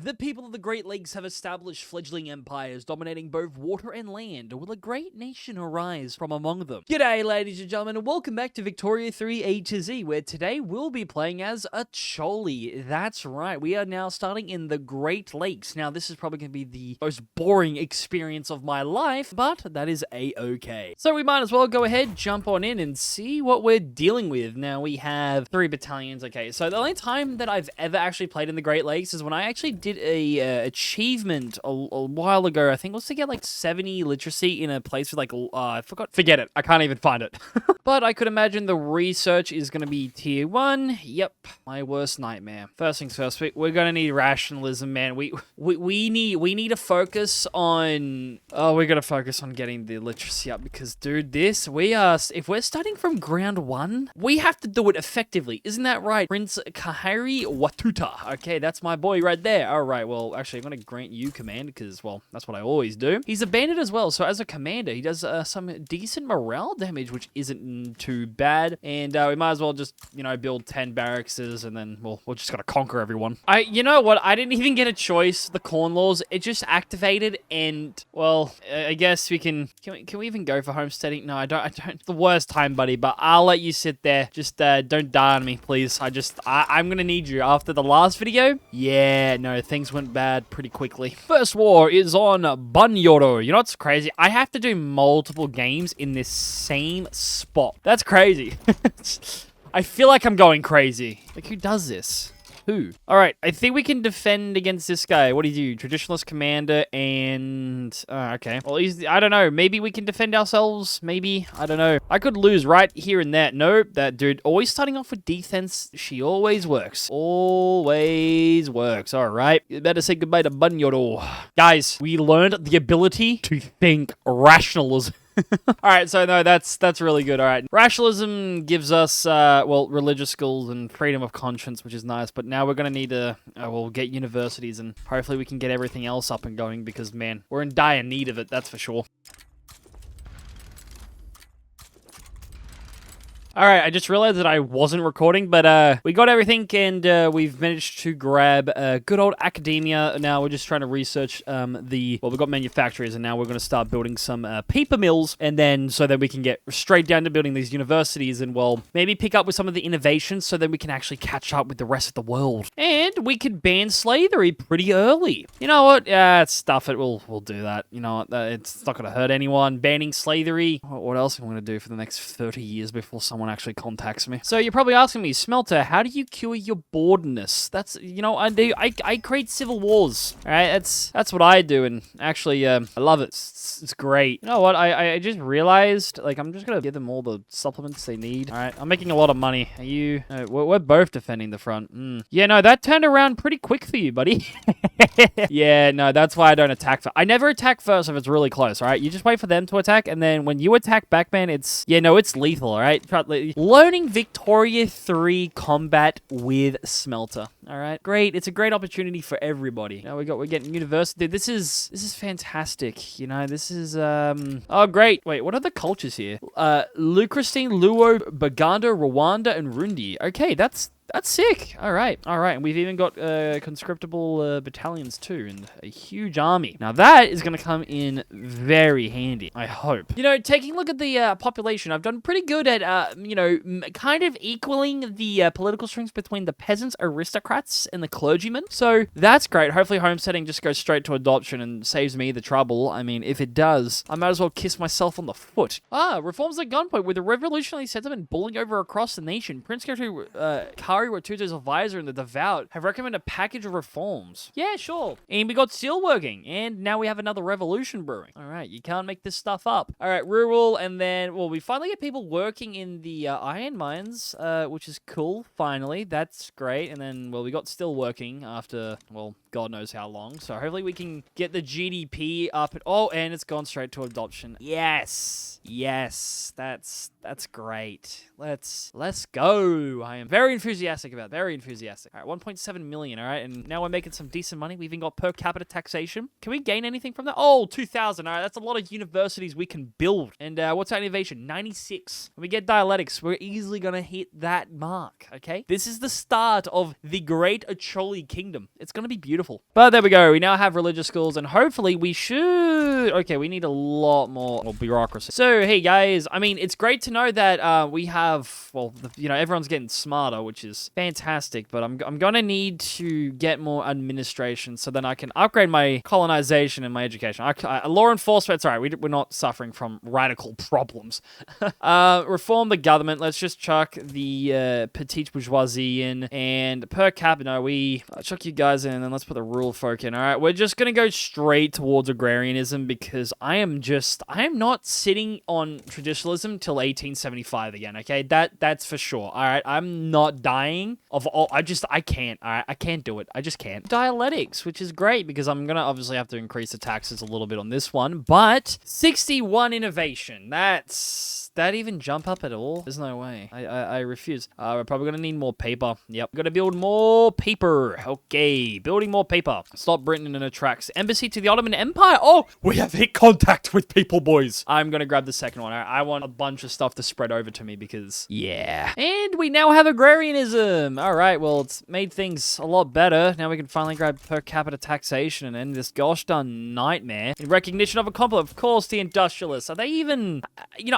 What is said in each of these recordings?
The people of the Great Lakes have established fledgling empires dominating both water and land. Will a great nation arise from among them? G'day, ladies and gentlemen, and welcome back to Victoria 3 A to Z, where today we'll be playing as Acholi. That's right, we are now starting in the Great Lakes. Now, this is probably going to be the most boring experience of my life, but that is a-okay. So we might as well go ahead, jump on in, and see what we're dealing with. Now, we have 3 battalions. Okay, so the only time that I've ever actually played in the Great Lakes is when I actually did a achievement a while ago. I think it was to get like 70 literacy in a place with like, I forgot. Forget it. I can't even find it. But I could imagine the research is going to be tier 1. Yep, my worst nightmare. First things first, we're going to need rationalism, man. We need to focus on, we're going to focus on getting the literacy up because, dude, if we're starting from ground 1, we have to do it effectively. Isn't that right? Prince Kahari Watuta. Okay, that's my boy right there. All right, well, actually, I'm going to grant you command because, well, that's what I always do. He's a bandit as well, so as a commander, he does some decent morale damage, which isn't too bad. And we might as well just, build 10 barracks, and then, well, we're just going to conquer everyone. You know what? I didn't even get a choice. The corn laws, it just activated, and, well, I guess we can we even go for homesteading? No, I don't. It's the worst time, buddy, but I'll let you sit there. Just don't die on me, please. I'm going to need you. After the last video, yeah, no, things went bad pretty quickly. First war is on Bunyoro. You know what's crazy? I have to do multiple games in this same spot. That's crazy. I feel like I'm going crazy. Like, who does this? Who? All right, I think we can defend against this guy. What do you do? Traditionalist commander and... okay. Well, I don't know. Maybe we can defend ourselves. Maybe. I don't know. I could lose right here and there. Nope. That dude always starting off with defense. She always works. Always works. All right. You better say goodbye to Bunyoro. Guys, we learned the ability to think rationalism. All right, so no, that's really good. All right, rationalism gives us religious skills and freedom of conscience, which is nice. But now we're gonna need to get universities, and hopefully we can get everything else up and going because, man, we're in dire need of it. That's for sure. All right, I just realized that I wasn't recording, but we got everything, and we've managed to grab good old academia. Now we're just trying to research we've got manufacturers, and now we're going to start building some paper mills, and then so that we can get straight down to building these universities, and, well, maybe pick up with some of the innovations so that we can actually catch up with the rest of the world. And we could ban slavery pretty early. You know what? Stuff it. We'll do that. You know what? It's not going to hurt anyone. Banning slavery. What else am I going to do for the next 30 years before someone actually contacts me? So you're probably asking me, Smelter, how do you cure your boredness? That's, I create civil wars. All right, that's what I do, and actually, I love it. It's great. You know what? I just realized, like, I'm just gonna give them all the supplements they need. All right, I'm making a lot of money. Are you? We're both defending the front. Yeah, no, that turned around pretty quick for you, buddy. Yeah, no, that's why I don't attack first. I never attack first if it's really close. All right, you just wait for them to attack, and then when you attack back, man, it's lethal. All right. Learning Victoria 3 combat with Smelter. All right, great. It's a great opportunity for everybody. Now we're getting university. This is fantastic. This is oh, great. Wait, what are the cultures here? Lucrestine, Luo, Baganda, Rwanda, and Rundi. Okay, that's sick. All right. And we've even got conscriptable battalions too, and a huge army. Now that is going to come in very handy, I hope. Taking a look at the population, I've done pretty good at, kind of equaling the political strings between the peasants, aristocrats, and the clergymen. So that's great. Hopefully homesteading just goes straight to adoption and saves me the trouble. I mean, if it does, I might as well kiss myself on the foot. Reforms at gunpoint with a revolutionary sentiment bullying over across the nation. Prince Kahari Watuto's advisor and the devout have recommended a package of reforms. Yeah, sure. And we got steelworking, and now we have another revolution brewing. All right, you can't make this stuff up. All right, rural, and then, well, we finally get people working in the iron mines, which is cool, finally. That's great. And then, well, we got steelworking after, well, God knows how long. So hopefully we can get the GDP up. And it's gone straight to adoption. Yes, that's great. Let's go. I am very enthusiastic enthusiastic about. Very enthusiastic. All right, 1.7 million. All right, and now we're making some decent money. We even got per capita taxation. Can we gain anything from that? Oh, 2,000. All right, that's a lot of universities we can build. And what's our innovation? 96. When we get dialectics, we're easily going to hit that mark, okay? This is the start of the great Acholi kingdom. It's going to be beautiful. But there we go. We now have religious schools, and hopefully we should... Okay, we need a lot more bureaucracy. So, hey, guys, I mean, it's great to know that we have... Well, everyone's getting smarter, which is fantastic, but I'm going to need to get more administration so then I can upgrade my colonization and my education. Law enforcement, sorry, we're not suffering from radical problems. Reform the government. Let's just chuck the petite bourgeoisie in, and per capita, we chuck you guys in, and then let's put the rural folk in. All right, we're just gonna go straight towards agrarianism because I am not sitting on traditionalism till 1875 again. Okay, that's for sure. All right, I'm not dying of all. I can't. All right, I can't do it. I just can't. Dialectics, which is great because I'm gonna obviously have to increase the taxes a little bit on this one, but 61 innovation. That even jump up at all? There's no way. I refuse. We're probably gonna need more paper. Yep, gotta build more paper. Okay, building more paper. Stop Britain and attracts embassy to the Ottoman Empire. Oh, we have hit contact with people, boys. I'm gonna grab the second one. I want a bunch of stuff to spread over to me because, yeah. And we now have agrarianism. All right, well, it's made things a lot better. Now we can finally grab per capita taxation and end this gosh darn nightmare. In recognition of a compliment, of course, the industrialists. Are they even...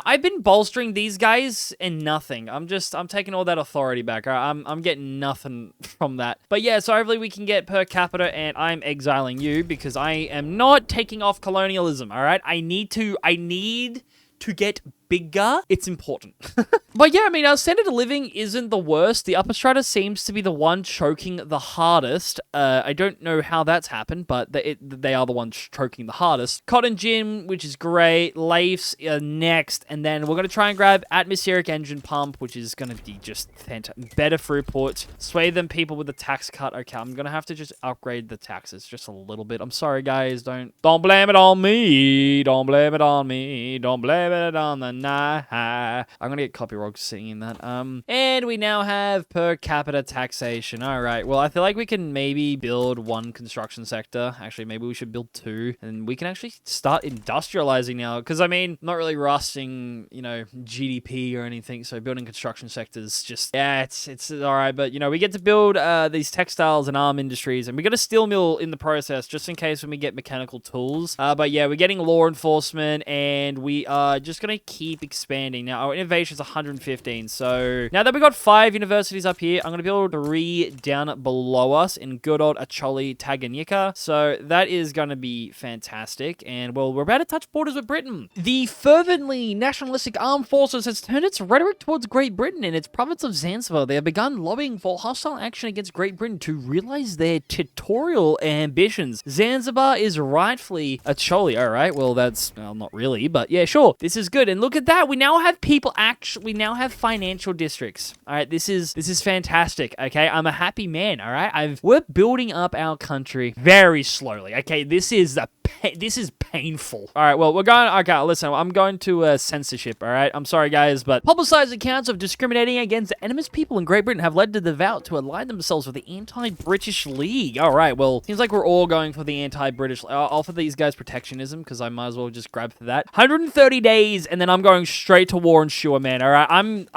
I've been bolstering these guys and nothing. I'm taking all that authority back. I'm getting nothing from that. But yeah, so hopefully we can get per capita, and I'm exiling you because I am not taking off colonialism, all right? I need to get bigger. It's important. But yeah, I mean, our standard of living isn't the worst. The upper strata seems to be the one choking the hardest. I don't know how that's happened, but they are the ones choking the hardest. Cotton gin, which is great. Leifs next, and then we're going to try and grab atmospheric engine pump, which is going to be just fantastic. Better throughput. Sway them people with the tax cut. Okay, I'm going to have to just upgrade the taxes just a little bit. I'm sorry, guys. Don't blame it on me. Don't blame it on me. Don't blame it on the nah. I'm gonna get copyright singing that. And we now have per capita taxation. All right. Well, I feel like we can maybe build one construction sector. Actually, maybe we should build two, and we can actually start industrializing now. Because I mean, not really rusting, GDP or anything. So building construction sectors, just it's all right. But we get to build these textiles and arm industries, and we got a steel mill in the process, just in case when we get mechanical tools. But yeah, we're getting law enforcement, and we are just gonna keep expanding. Now, our innovation is 115. So now that we got 5 universities up here, I'm going to build 3 down below us in good old Acholi, Tanganyika. So that is going to be fantastic. And well, we're about to touch borders with Britain. The fervently nationalistic armed forces has turned its rhetoric towards Great Britain in its province of Zanzibar. They have begun lobbying for hostile action against Great Britain to realize their territorial ambitions. Zanzibar is rightfully Acholi. All right, well, that's not really, but yeah, sure. This is good. And look at that. We now have we now have financial districts. All right, this is fantastic. Okay, I'm a happy man. All right, we're building up our country very slowly. Okay, this is painful. All right, well, okay, listen, I'm going to censorship. All right, I'm sorry, guys, but publicized accounts of discriminating against enemist people in Great Britain have led to the vote to align themselves with the anti-British League. All right, well, seems like we're all going for the anti-British. I'll offer these guys protectionism because I might as well just grab for that. 130 days, and then I'm going straight to war and sure, man. All right, I'm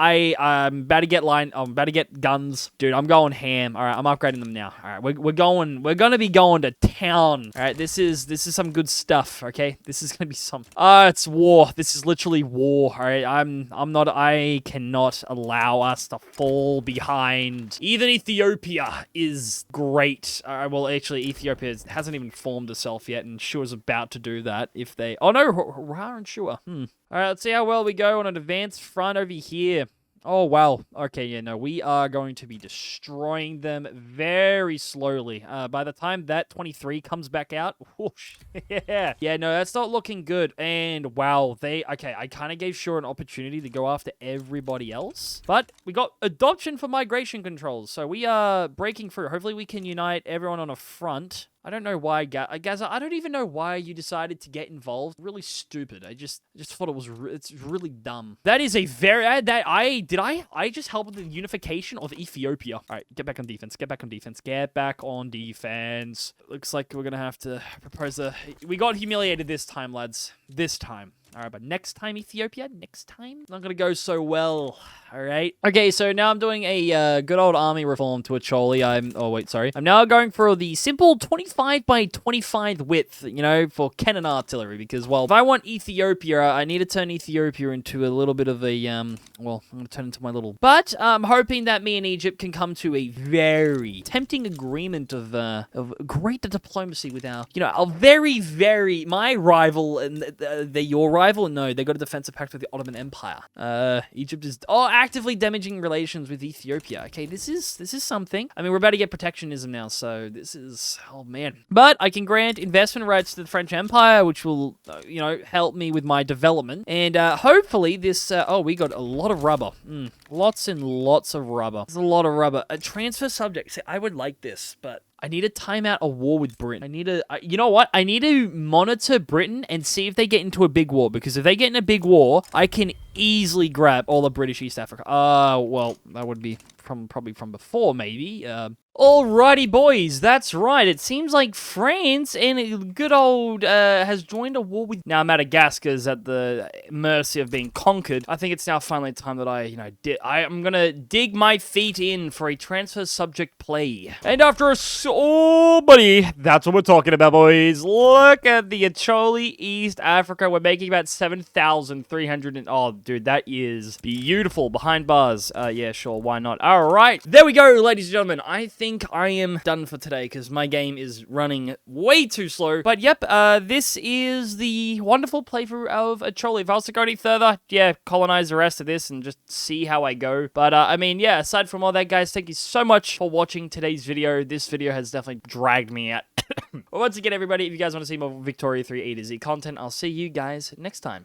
about to get I'm about to get guns, dude. I'm going ham. All right, I'm upgrading them now. All right, we're gonna be going to town. All right, this is some good stuff. Okay, this is gonna be some. It's war. This is literally war. All right, I cannot allow us to fall behind. Even Ethiopia is great. All right, well, actually, Ethiopia hasn't even formed itself yet, and Shua's about to do that. If they, oh no, Ra and Shua. All right, let's see how well we go on an advanced front over here. Oh, wow. Okay, yeah, no, we are going to be destroying them very slowly. By the time that 23 comes back out, whoosh, yeah. Yeah, no, that's not looking good. And, wow, okay, I kind of gave Shura an opportunity to go after everybody else. But we got adoption for migration controls. So we are breaking through. Hopefully we can unite everyone on a front. I don't know why, Gaza. I don't even know why you decided to get involved. Really stupid. I just thought it was. It's really dumb. That is a very. I just helped with the unification of Ethiopia. All right, get back on defense. Get back on defense. Get back on defense. Looks like we're gonna have to propose a. We got humiliated this time, lads. This time. All right, but next time, Ethiopia, next time, not gonna go so well. All right. Okay, so now I'm doing a good old army reform to Acholi. I'm now going for the simple 25 by 25 width, you know, for cannon artillery. Because, well, if I want Ethiopia, I need to turn Ethiopia into a little bit of a, well, I'm gonna turn into my little. But I'm hoping that me and Egypt can come to a very tempting agreement of great diplomacy with our, you know, our my rival and your rival. No, they got a defensive pact with the Ottoman Empire. Egypt is actively damaging relations with Ethiopia. Okay, this is something. I mean, we're about to get protectionism now, so this is man. But I can grant investment rights to the French Empire, which will you know, help me with my development, and hopefully this. We got a lot of rubber. Lots and lots of rubber. There's a lot of rubber. A transfer subject. See, I would like this, but I need to time out a war with Britain. I need to, you know what? I need to monitor Britain and see if they get into a big war. Because if they get in a big war, I can easily grab all of British East Africa. Well, that would be probably from before, maybe. Alrighty, boys, that's right. It seems like France and good old has joined a war with. Now Madagascar's at the mercy of being conquered. I think it's now finally time that I'm gonna dig my feet in for a transfer subject play. And after buddy, that's what we're talking about, boys. Look at the Acholi, East Africa. We're making about 7,300 and dude, that is beautiful. Behind bars. Yeah, sure, why not? All right, there we go, ladies and gentlemen. I think I am done for today because my game is running way too slow. But yep, this is the wonderful playthrough of Acholi. If I was to go any further, yeah, colonize the rest of this and just see how I go. But I mean, yeah, aside from all that, guys, thank you so much for watching today's video. This video has definitely dragged me out. Well, once again, everybody, if you guys want to see more Victoria 3 A to Z content, I'll see you guys next time.